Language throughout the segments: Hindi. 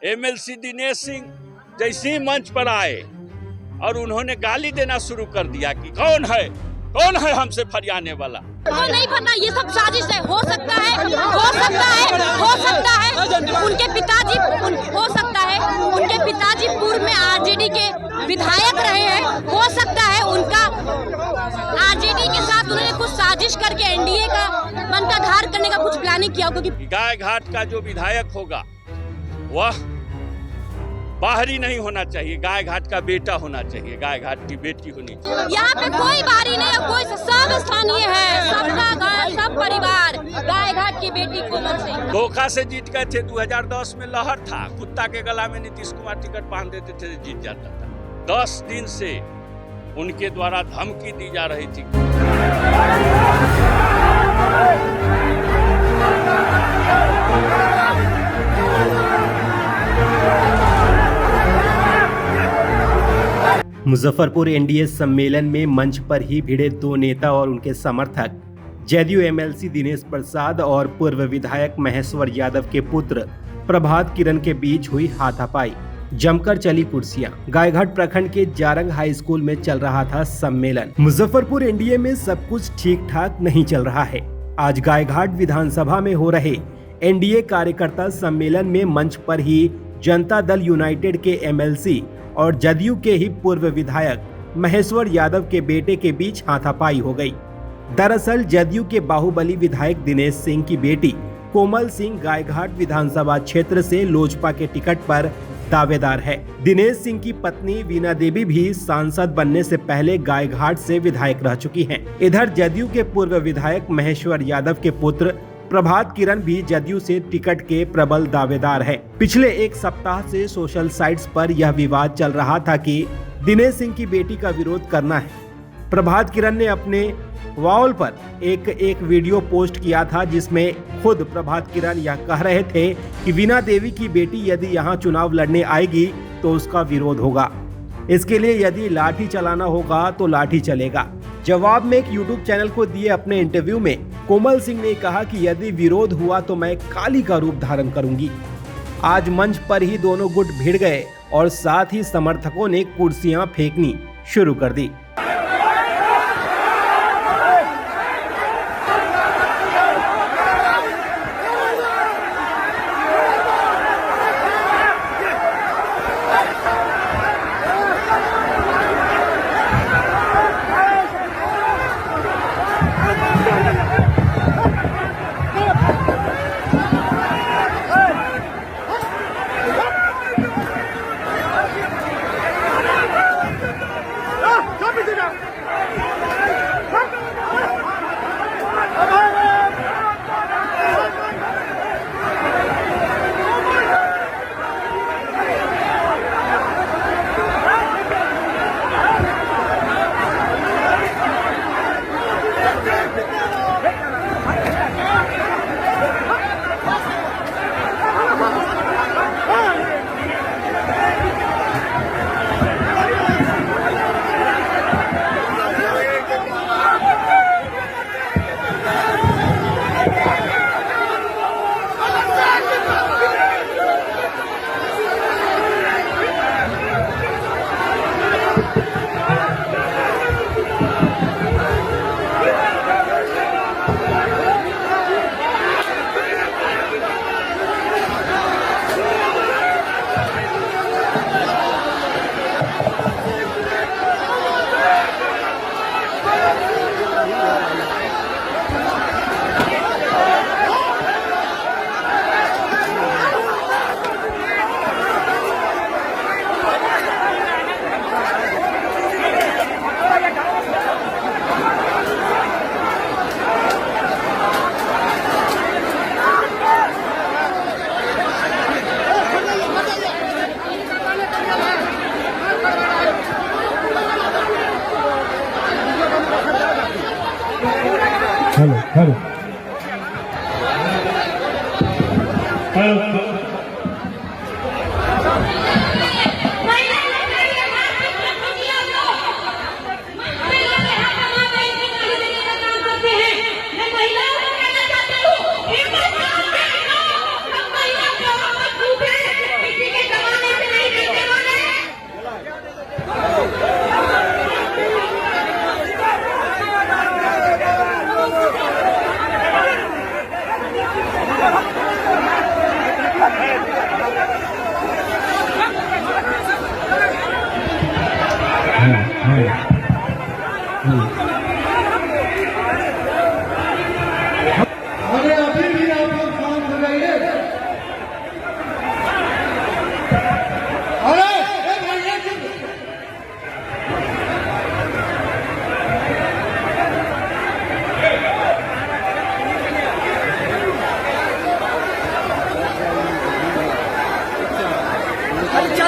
एमएलसी दिनेश सिंह जैसे ही मंच पर आए और उन्होंने गाली देना शुरू कर दिया कि कौन है हमसे फरियाने वाला। तो नहीं पता, ये सब साजिश है। हो सकता है उनके पिताजी उनके पिताजी पूर्व में आरजेडी के विधायक रहे हैं। हो सकता है उनका आरजेडी के साथ उन्होंने कुछ साजिश करके एनडीए का मंत्राधार करने का कुछ प्लानिंग किया होगा। क्योंकि गाय घाट का जो विधायक होगा वह बाहरी नहीं होना चाहिए, गाय घाट का बेटा होना चाहिए, गाय घाट की बेटी होनी चाहिए। यहाँ पे कोई बाहरी नहीं है, कोई सब स्थानीय है, सब परिवार गाय घाट की बेटी कोमल सिंह। धोखा से जीत गए थे। 2010 में लहर था, कुत्ता के गला में नीतीश कुमार टिकट बांध देते थे, जीत जाता था। 10 दिन से उनके द्वारा धमकी दी जा रही थी। मुजफ्फरपुर एनडीए सम्मेलन में मंच पर ही भिड़े दो नेता और उनके समर्थक जदयू एमएलसी दिनेश प्रसाद और पूर्व विधायक महेश्वर यादव के पुत्र प्रभात किरण के बीच हुई हाथापाई। जमकर चली कुर्सियां। गायघाट प्रखंड के जारंग हाई स्कूल में चल रहा था सम्मेलन। मुजफ्फरपुर एनडीए में सब कुछ ठीक ठाक नहीं चल रहा है। आज गायघाट विधानसभा में हो रहे एनडीए कार्यकर्ता सम्मेलन में मंच पर ही जनता दल यूनाइटेड के एमएलसी और जदयू के ही पूर्व विधायक महेश्वर यादव के बेटे के बीच हाथापाई हो गई। दरअसल जदयू के बाहुबली विधायक दिनेश सिंह की बेटी कोमल सिंह गायघाट विधानसभा क्षेत्र से लोजपा के टिकट पर दावेदार है। दिनेश सिंह की पत्नी वीना देवी भी सांसद बनने से पहले गायघाट से विधायक रह चुकी हैं। इधर जदयू के पूर्व विधायक महेश्वर यादव के पुत्र प्रभात किरण भी जदयू से टिकट के प्रबल दावेदार है। पिछले एक सप्ताह से सोशल साइट्स पर यह विवाद चल रहा था कि दिनेश सिंह की बेटी का विरोध करना है। प्रभात किरण ने अपने वॉल पर एक वीडियो पोस्ट किया था जिसमें खुद प्रभात किरण यह कह रहे थे कि वीना देवी की बेटी यदि यहाँ चुनाव लड़ने आएगी तो उसका विरोध होगा। इसके लिए यदि लाठी चलाना होगा तो लाठी चलेगा। जवाब में एक यूट्यूब चैनल को दिए अपने इंटरव्यू में कोमल सिंह ने कहा कि यदि विरोध हुआ तो मैं काली का रूप धारण करूंगी। आज मंच पर ही दोनों गुट भिड़ गए और साथ ही समर्थकों ने कुर्सियां फेंकनी शुरू कर दी। हेलो हेलो हेलो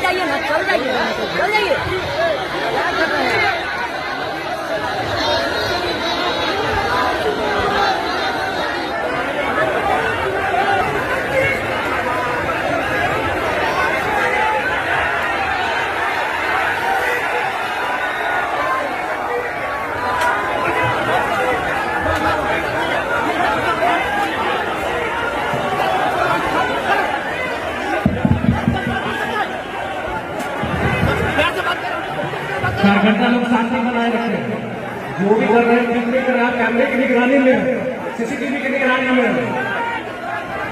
चल जाइए ना, चल जाइए, चल जाइए। घंटा लोग शांति बनाए रखें। जो भी कर रहे हैं ठीक नहीं कर रहे हैं, कैमरे की निगरानी में, सीसीटीवी की निगरानी में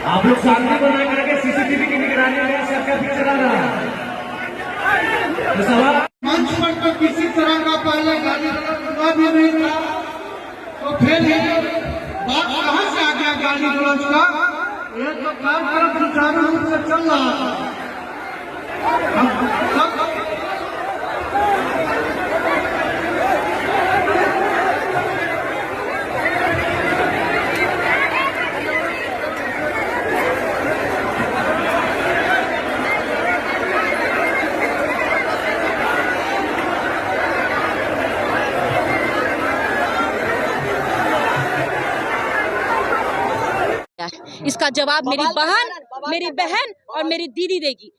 आप लोग शांति बनाए करके सीसीटीवी की निगरानी में सबका पिक्चर आ रहा है। तो सवाल मंच पर तो किसी तरह का पहले गाली गलौज भी नहीं था, तो फिर बात कहाँ से आ गया गाली गलौज का? ये तो कार्यक्रम सुचारू रूप से चल रहा था। इसका जवाब मेरी बहन और मेरी दीदी देगी।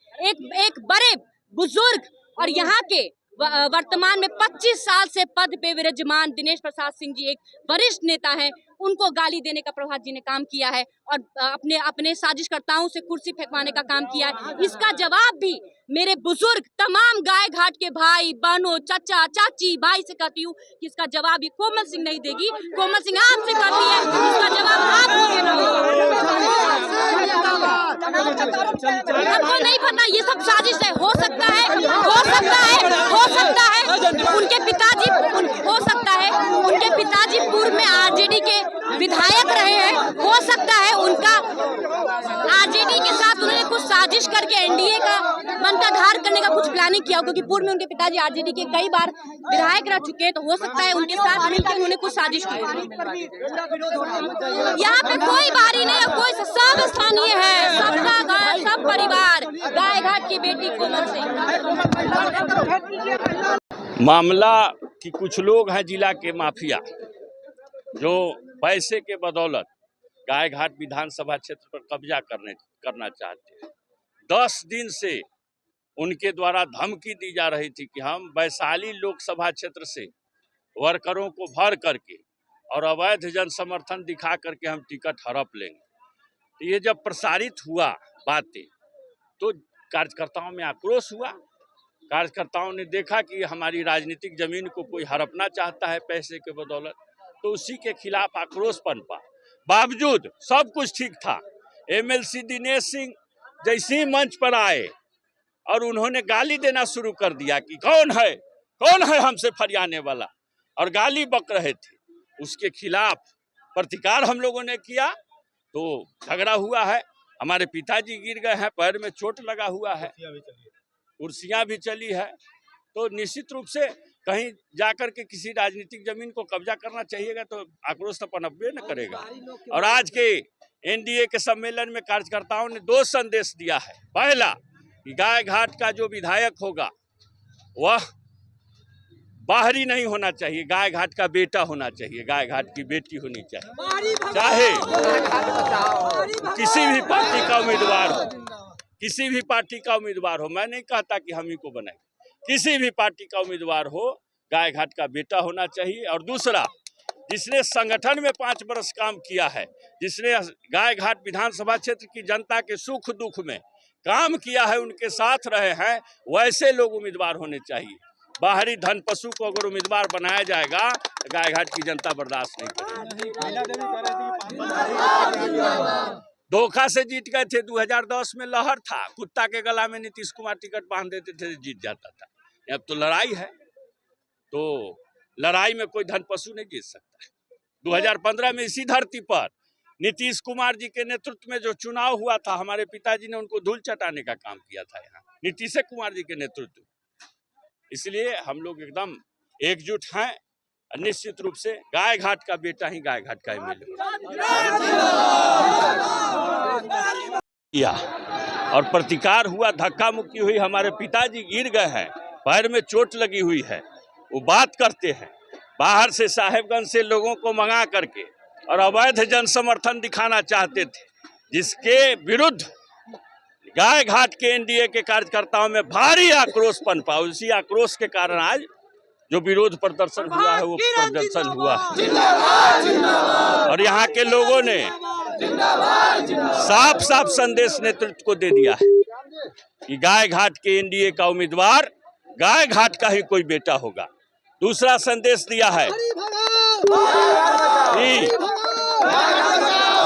एक बड़े बुजुर्ग और यहाँ के वर्तमान में 25 साल से पद पे विराजमान दिनेश प्रसाद सिंह जी एक वरिष्ठ नेता हैं, उनको गाली देने का प्रभात जी ने काम किया है और अपने साजिशकर्ताओं से कुर्सी फेंकवाने का काम किया है। इसका जवाब भी मेरे बुजुर्ग तमाम गाय घाट के भाई बहनों, चाचा चाची भाई से कहती हूँ कि इसका जवाब ये कोमल सिंह नहीं देगी, कोमल सिंह आपसे कहती है, इसका जवाब आप देना। हमको नहीं पता, ये सब साजिश है। हो सकता है उनके पिताजी पूर्व में आरजेडी के विधायक रहे हैं। हो सकता है उनका आरजेडी के साथ उन्होंने कुछ साजिश करके एनडीए का मंत्राधार करने का कुछ प्लानिंग किया, क्योंकि पूर्व में उनके पिताजी आरजेडी के कई बार विधायक रह चुके हैं। तो हो सकता है उनके साथ मिलकर उन्होंने कुछ साजिश की। यहाँ पे कोई बाहरी नहीं है, कोई सब स्थानीय है, सबका सब परिवार गाय घाट की बेटी कोमल सिंह। मामला कि कुछ लोग हैं जिला के माफिया जो पैसे के बदौलत गाय घाट विधानसभा क्षेत्र पर कब्जा करना चाहते हैं। 10 दिन से उनके द्वारा धमकी दी जा रही थी कि हम वैशाली लोकसभा क्षेत्र से वर्करों को भर करके और अवैध जनसमर्थन दिखा करके हम टिकट हड़प लेंगे। तो ये जब प्रसारित हुआ बातें तो कार्यकर्ताओं में आक्रोश हुआ। कार्यकर्ताओं ने देखा कि हमारी राजनीतिक जमीन को कोई हड़पना चाहता है पैसे के बदौलत, तो उसी के खिलाफ आक्रोश पनपा। बावजूद सब कुछ ठीक था, एमएलसी दिनेश सिंह जैसे ही मंच पर आए और उन्होंने गाली देना शुरू कर दिया कि कौन है हमसे फरियाने वाला, और गाली बक रहे थे। उसके खिलाफ प्रतिकार हम लोगों ने किया तो झगड़ा हुआ है। हमारे पिताजी गिर गए हैं, पैर में चोट लगा हुआ है, कुर्सियां भी चली है। तो निश्चित रूप से कहीं जाकर के किसी राजनीतिक जमीन को कब्जा करना चाहिएगा तो आक्रोश तो पनपबे न करेगा। और आज के एनडीए के सम्मेलन में कार्यकर्ताओं ने 2 संदेश दिया है। पहला कि गाय घाट का जो विधायक होगा वह बाहरी नहीं होना चाहिए, गाय घाट का बेटा होना चाहिए, गाय घाट की बेटी होनी चाहिए, चाहे किसी भी पार्टी का उम्मीदवार हो, किसी भी पार्टी का उम्मीदवार हो। मैं नहीं कहता कि हम ही को बनाए, किसी भी पार्टी का उम्मीदवार हो, गाय घाट का बेटा होना चाहिए। और दूसरा, जिसने संगठन में 5 वर्ष काम किया है, जिसने गाय घाट विधानसभा क्षेत्र की जनता के सुख दुख में काम किया है, उनके साथ रहे हैं, वैसे लोग उम्मीदवार होने चाहिए। बाहरी धन पशु को अगर उम्मीदवार बनाया जाएगा तो गाय घाट की जनता बर्दाश्त नहीं करेगी। धोखा से जीत गए थे। 2010 में लहर था, कुत्ता के गला में नीतीश कुमार टिकट बांध देते थे, जीत जाता था। अब तो लड़ाई है, तो लड़ाई में कोई धन पशु नहीं जीत सकता है। 2015 में इसी धरती पर नीतीश कुमार जी के नेतृत्व में जो चुनाव हुआ था, हमारे पिताजी ने उनको धूल चटाने का काम किया था यहाँ नीतीश कुमार जी के नेतृत्व। इसलिए हम लोग एकदम एकजुट हैं। निश्चित रूप से गाय घाट का बेटा ही गाय घाट का एमएलए। और प्रतिकार हुआ, धक्का मुक्की हुई, हमारे पिताजी गिर गए हैं, पैर में चोट लगी हुई है, वो बात करते हैं। बाहर से साहेबगंज से लोगों को मंगा करके और अवैध जन समर्थन दिखाना चाहते थे, जिसके विरुद्ध गाय घाट के एनडीए के कार्यकर्ताओं में भारी आक्रोश पनपा। उसी आक्रोश के कारण आज जो विरोध प्रदर्शन हुआ है वो प्रदर्शन हुआ है। और यहाँ के लोगों ने साफ साफ संदेश नेतृत्व को दे दिया है कि गाय घाट के एनडीए का उम्मीदवार गाय घाट का ही कोई बेटा होगा। दूसरा संदेश दिया है कि